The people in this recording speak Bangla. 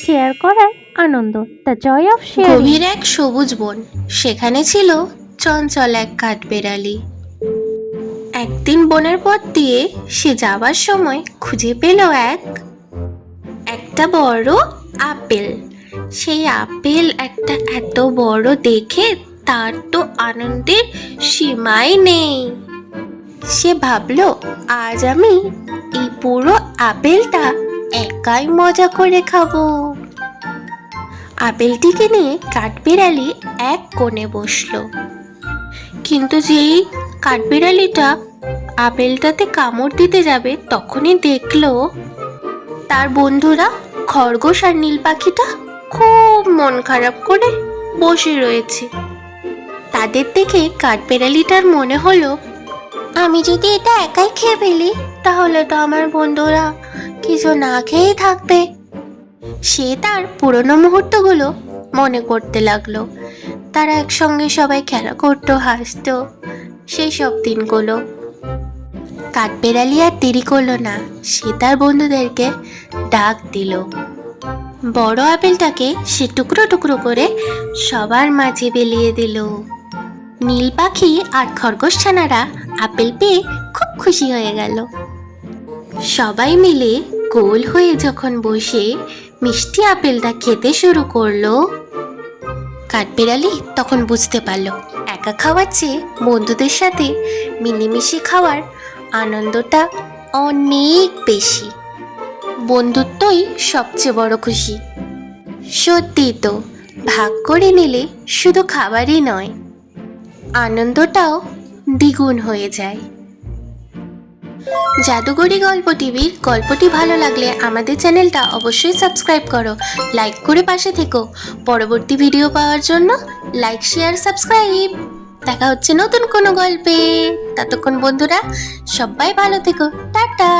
শেয়ার করার আনন্দ, দ্য জয় অফ শেয়ারিং। গভীর এক সবুজ বন, সেখানে ছিল চঞ্চল এক কাঠবেড়ালি। একদিন বনের পথ দিয়ে সে যাবার সময় খুঁজে পেল একটা বড় আপেল। সেই আপেল একটা এত বড় দেখে তার তো আনন্দের সীমাই নেই। সে ভাবলো, আজ আমি এই পুরো আপেলটা একাই মজা করে খাবো। আপেলটিকে নিয়ে কাঠবিড়ালি এক কোণে বসলো। কিন্তু যেই কাঠবিড়ালিটা আপেলটাতে কামড় দিতে যাবে, তখনই দেখলো তার বন্ধুরা খরগোশ আর নীল পাখিটা খুব মন খারাপ করে বসে রয়েছে। তাদের দেখে কাঠবিড়ালিটার মনে হলো, আমি যদি এটা একাই খেয়ে ফেলি তাহলে তো আমার বন্ধুরা কিছু না খেয়েই থাকবে। সে তার পুরনো মুহূর্তগুলো মনে করতে লাগলো। তারা একসঙ্গে সবাই খেলা করতো, হাসতো, সেই সব দিনগুলো। কাঠবিড়ালি আর দেরি করলো না, সে তার বন্ধুদেরকে ডাক দিল। বড় আপেলটাকে সে টুকরো টুকরো করে সবার মাঝে বিলিয়ে দিল। নীল পাখি আর খরগোশ ছানারা আপেল পেয়ে খুব খুশি হয়ে গেল। সবাই মিলে গোল হয়ে যখন বসে মিষ্টি আপেলটা খেতে শুরু করলো, কাঠবিড়ালি তখন বুঝতে পারলো একা খাওয়ার চেয়ে বন্ধুদের সাথে মিলেমিশে খাওয়ার আনন্দটা অনেক বেশি। বন্ধুত্বই সবচেয়ে বড় খুশি। সত্যি তো, ভাগ করে নিলে শুধু খাবারই নয়, আনন্দটাও দ্বিগুণ হয়ে যায়। জাদুঘরি গল্প টিভির গল্পটি ভালো লাগলে আমাদের চ্যানেলটা অবশ্যই সাবস্ক্রাইব করো, লাইক করে পাশে থেকো। পরবর্তী ভিডিও পাওয়ার জন্য লাইক, শেয়ার, সাবস্ক্রাইব। দেখা হচ্ছে নতুন কোনো গল্পে। ততক্ষণ বন্ধুরা সবাই ভালো থেকো, টাটা।